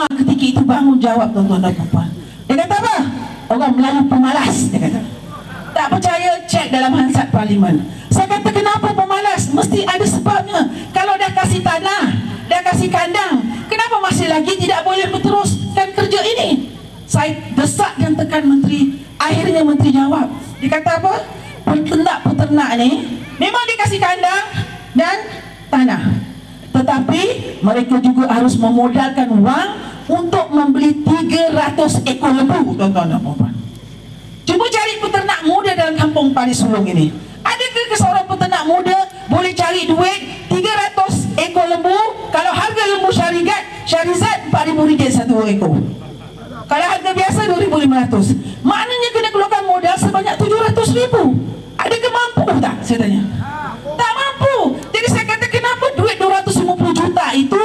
Anwar ketika itu bangun jawab, tuan-tuan dan puan. Dia kata apa? Orang Melayu pemalas, dia kata. Tak percaya, cek dalam Hansard Parlimen. Saya kata, kenapa pemalas? Mesti ada sebabnya. Kalau dah kasih tanah, dah kasih kandang, kenapa masih lagi tidak boleh berteruskan kerja ini? Saya desak dan tekan menteri. Akhirnya menteri jawab. Dia kata apa? Peternak-peternak ni memang dikasih kandang dan tanah, tetapi mereka juga harus memodalkan wang untuk membeli 300 ekor lembu, tuan-tuan dan puan. Cuba cari peternak muda dalam kampung Pari Sulong ini. Adakah seorang peternak muda boleh cari duit 300 ekor lembu? Kalau harga lembu Syarizat RM4,000 satu ekor. Kalau harga biasa 2,500. Maknanya kena keluarkan modal sebanyak 700,000. Adakah mampu tak? Saya tanya. Tak mampu. Jadi saya kata, kenapa duit 250 juta itu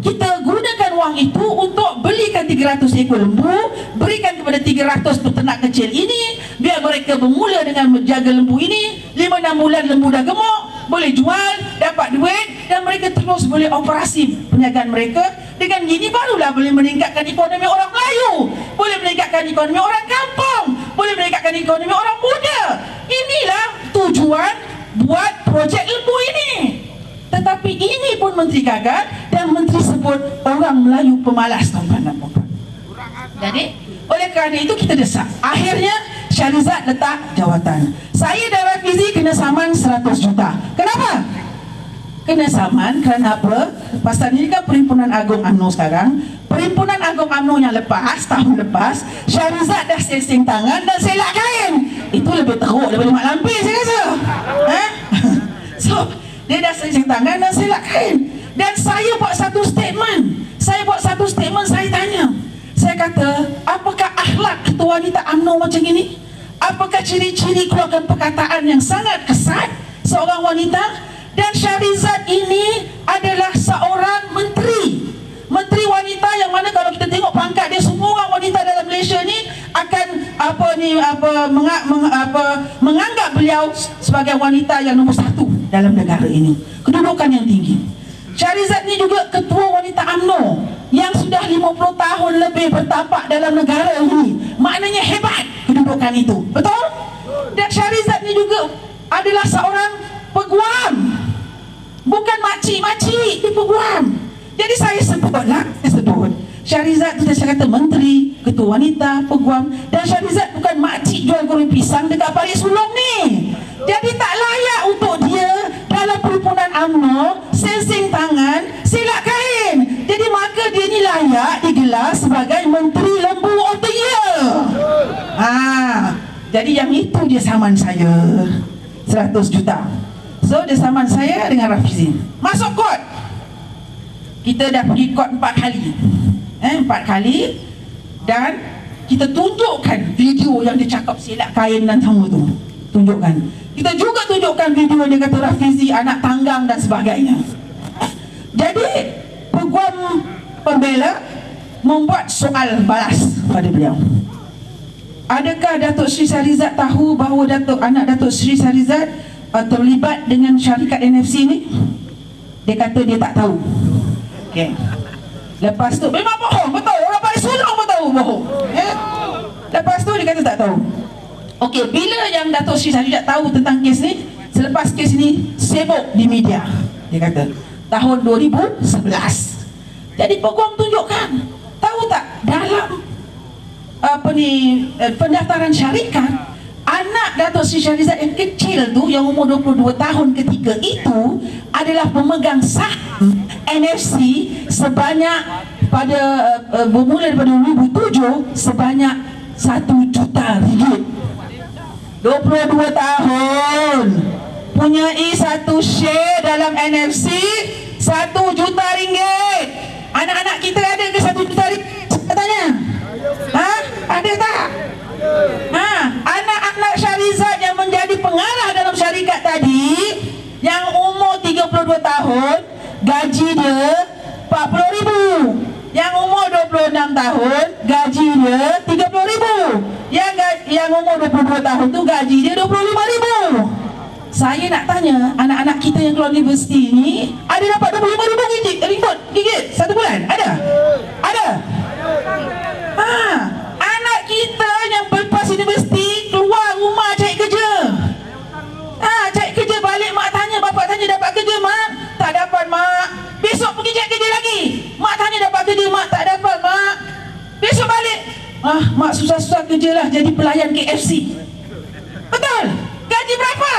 kita gunakan wang itu untuk belikan 300 ekor lembu, berikan kepada 300 peternak kecil ini, biar mereka bermula dengan menjaga lembu ini. 5-6 bulan lembu dah gemuk, boleh jual, dapat duit, dan mereka terus boleh operasi perniagaan mereka. Dengan gini barulah boleh meningkatkan ekonomi orang Melayu, boleh meningkatkan ekonomi orang kampung, boleh meningkatkan ekonomi orang muda. Inilah tujuan buat projek lembu ini. Tetapi ini pun menteri gagal, dan menteri sebut orang Melayu pemalas, tuan-tuan dan puan. Jadi oleh kerana itu kita desak. Akhirnya Syarizat letak jawatan. Saya dan Rafizi kena saman 100 juta. Kenapa? Kena saman kerana apa? Pasal ini kan Perhimpunan Agung UMNO sekarang. Perhimpunan Agung UMNO yang lepas, tahun lepas, Syarizat dah sing tangan dan selak kain. Itu lebih teruk daripada mak lampir, saya rasa. So dia dah sing tangan dan selak kain. Dan saya buat satu statement. Saya tanya. Saya kata, apakah akhlak ketua wanita UMNO macam ini? Apakah ciri-ciri keluarkan perkataan yang sangat kesat seorang wanita? Dan Syarizat ini adalah seorang menteri wanita yang mana kalau kita tengok pangkat dia, semua orang wanita dalam Malaysia ni akan menganggap beliau sebagai wanita yang nombor 1 dalam negara ini, kedudukan yang tinggi. Syarizat ni juga ketua wanita UMNO yang sudah 50 tahun lebih bertapak dalam negara ini. Maknanya hebat kedudukan itu, betul? Dan Syarizat ni juga adalah seorang peguam, bukan makcik-makcik, dia peguam. Jadi saya sebutlah, Syarizat tu saya kata menteri, ketua wanita, peguam. Dan Syarizat bukan makcik jual goreng pisang dekat Pari Sulong ni. Jadi tak layak untuk dia dalam Perhimpunan UMNO sing tangan, silap kain. Jadi maka dia ni layak digelar sebagai Menteri Lembu of the Year. Jadi yang itu dia saman saya 100 juta. So dia saman saya dengan Rafizi. Masuk kot. Kita dah pergi kot 4 kali. 4 kali. Dan kita tunjukkan video yang dia cakap silap kain dan sama tu. Tunjukkan. Kita juga tunjukkan video dia kata Rafizi anak tanggang dan sebagainya. Jadi peguam pembela membuat soal balas pada beliau. Adakah Datuk Seri Syarizat tahu bahawa anak Datuk Seri Syarizat terlibat dengan syarikat NFC ni? Dia kata dia tak tahu. Okay. Lepas tu memang bohong, betul. Orang Pari Sulong pun tahu bohong. Lepas tu dia kata tak tahu. Okey, bila yang Datuk Seri Syarizat tahu tentang kes ni? Selepas kes ni sibuk di media. Dia kata tahun 2011. Jadi peguam tunjukkan. Tahu tak dalam pendaftaran syarikat, anak Datuk Seri Syarizat yang kecil tu, yang umur 22 tahun ketika itu, adalah pemegang saham NFC sebanyak pada bermula daripada 2007 sebanyak 1 juta ringgit. 22 tahun punyai satu share dalam NFC 1 juta ringgit. Anak-anak kita ada ke 1 juta ringgit? Saya tanya. Ada tak? Anak-anak Syarizat yang menjadi pengarah dalam syarikat tadi, yang umur 32 tahun, gaji dia 40,000. Yang umur 26 tahun, gaji dia 30,000. Yang umur 22 tahun tu gaji dia 25,000. Saya nak tanya, anak-anak kita yang keluar universiti ni ada dapat 25,000 ringgit satu bulan? Ada? Ada? mak susah-susah kerja lah jadi pelayan KFC. Betul? Gaji berapa?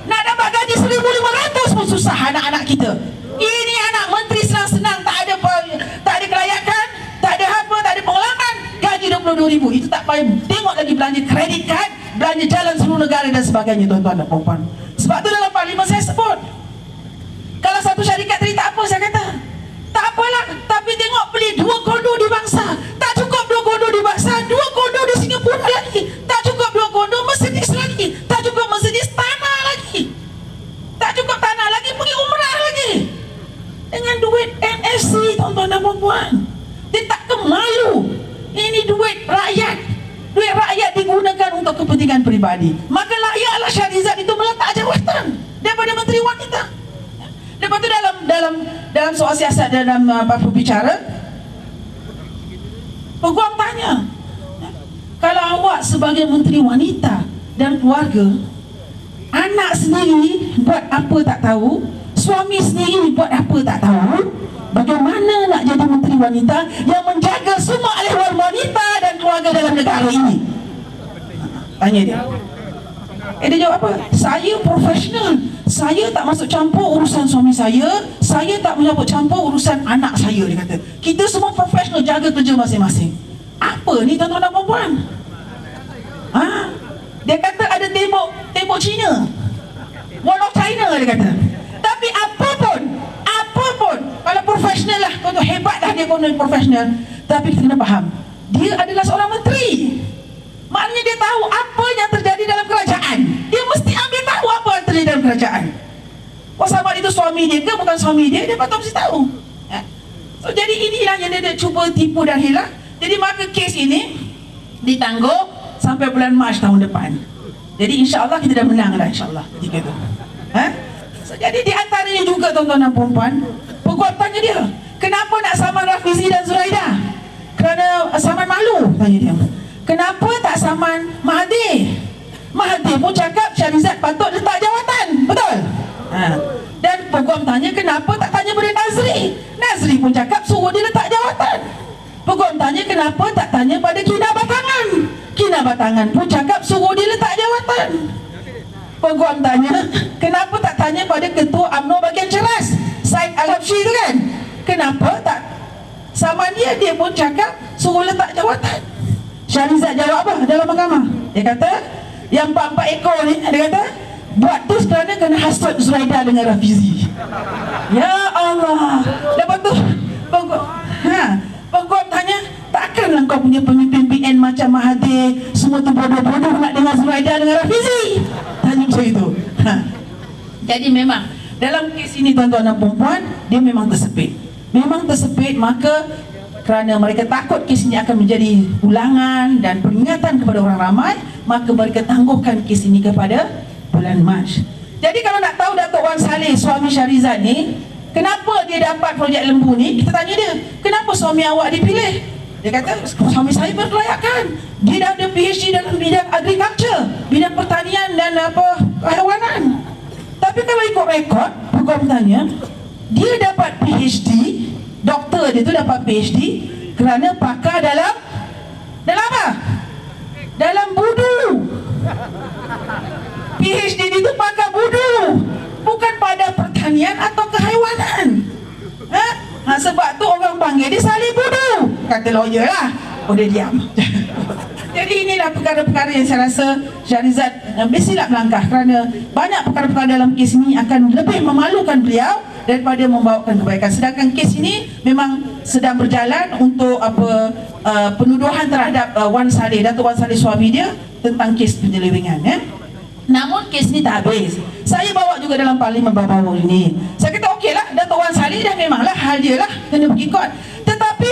Nak dapat gaji 1,500 pun susah anak-anak kita. Ini anak menteri senang-senang, tak ada kelayakan, tak ada apa, tak ada pengalaman, gaji 22,000. Itu tak payah tengok lagi belanja kredit kad, belanja jalan seluruh negara dan sebagainya, tuan-tuan dan puan-puan. Sebab tu dalam parlimen saya sebut, kalau satu syarikat tadi tak apa, saya kata tak apalah, tapi tengok beli 2 kondo di Bangsa, tak cukup 2 kondo di Bangsa, 2 kondo di Singapura lagi, tak cukup 2 kondo Mercedes lagi, tak cukup Mercedes tanah lagi, tak cukup tanah lagi, pergi umrah lagi dengan duit NFC, tuan-tuan dan puan-puan. Dia tak kemalu. Ini duit rakyat, duit rakyat digunakan untuk kepentingan peribadi. Maka layaklah Shahrizad itu meletak jawatan daripada Menteri Wanita. Lepas tu dalam soal siasat, dalam berbicara, peguam tanya, kalau awak sebagai Menteri Wanita dan Keluarga, anak sendiri buat apa tak tahu, suami sendiri buat apa tak tahu, bagaimana nak jadi Menteri Wanita yang menjaga semua ahwal wanita dan keluarga dalam negara ini? Tanya dia. Dia jawab apa? Saya profesional, saya tak masuk campur urusan suami saya tak masuk campur urusan anak saya. Dia kata, kita semua profesional, jaga kerja masing-masing. Apa ni tuan-tuan dan puan-puan? Dia kata ada tembok Cina, Wall of China, dia kata. Tapi apapun, kalau profesional lah, kau tu hebat dah, dia kau profesional. Tapi kita kena faham, dia adalah seorang menteri. Maknanya dia tahu apa yang terjadi dalam kerajaan. Dia mesti ambil tahu apa yang terjadi dalam kerajaan. Sama itu suami dia ke bukan suami dia, dia patut mesti tahu. So, jadi inilah yang dia cuba tipu dan hilang. Jadi maka kes ini ditangguh sampai bulan Mac tahun depan. Jadi insya-Allah kita dah menang lah, insya-Allah ketika itu. So, jadi di antaranya juga tuan-tuan dan puan-puan, peguam tanya dia, kenapa nak saman Rafizi dan Zuraida? Kerana saman malu, tanya dia. Kenapa tak saman Mahathir? Mahathir pun cakap Shahrizad patut letak jawatan, betul? Dan peguam tanya, kenapa tak tanya pada Nazri? Nazri pun cakap suruh dia letak jawatan. Peguam tanya, kenapa tak tanya pada Kina Batangan? Kina Batangan pun cakap suruh dia letak jawatan. Peguam tanya, kenapa tak tanya pada Ketua UMNO bahagian ceras, Syed Al-Habsyi tu kan? Kenapa tak saman dia? Dia pun cakap suruh letak jawatan. Shahrizad jawab apa dalam mahkamah? Dia kata, yang 4 ekor ni, dia kata, buat tu kerana kena hasut Zuraida dengan Rafizi. Ya Allah. Lepas tu peguam tanya, takkanlah kau punya pemimpin PN macam Mahathir semua tu bodoh-bodoh nak dengar Zuraida dengan Rafizi? Tanya macam itu. Jadi memang dalam kes ini tuan-tuan dan puan-puan, dia memang tersepit. Maka kerana mereka takut kes ini akan menjadi ulangan dan peringatan kepada orang ramai, maka mereka tangguhkan kes ini kepada bulan Mac. Jadi kalau nak tahu Datuk Wan Saleh, suami Shahrizad ni, kenapa dia dapat projek lembu ni, kita tanya dia, kenapa suami awak dipilih? Dia kata, suami saya berkelayakan, dia dah ada PhD dalam bidang agriculture, bidang pertanian dan kehayawanan. Tapi kalau ikut rekod, peguam tanya, dia dapat PhD, doktor dia tu dapat PhD kerana pakar dalam apa? Dalam budu. PhD dia tu pakar budu, bukan pada pertanian atau kehaiwanan. Sebab tu orang panggil dia Saleh Budu, kata lawyer lah. Dia diam. Jadi inilah perkara-perkara yang saya rasa Shahrizad mestilah melangkah, kerana banyak perkara-perkara dalam kes ini akan lebih memalukan beliau daripada membawakan kebaikan. Sedangkan kes ini memang sedang berjalan untuk penuduhan terhadap Wan Saleh, Datuk Wan Saleh suami dia, tentang kes penyelewengan. Namun kes ni tak habis. Saya bawa juga dalam parlimen baru-baru ini. Saya kata okeylah, Datuk Wan Saleh dah memanglah hal dia lah, kena pergi kot. Tetapi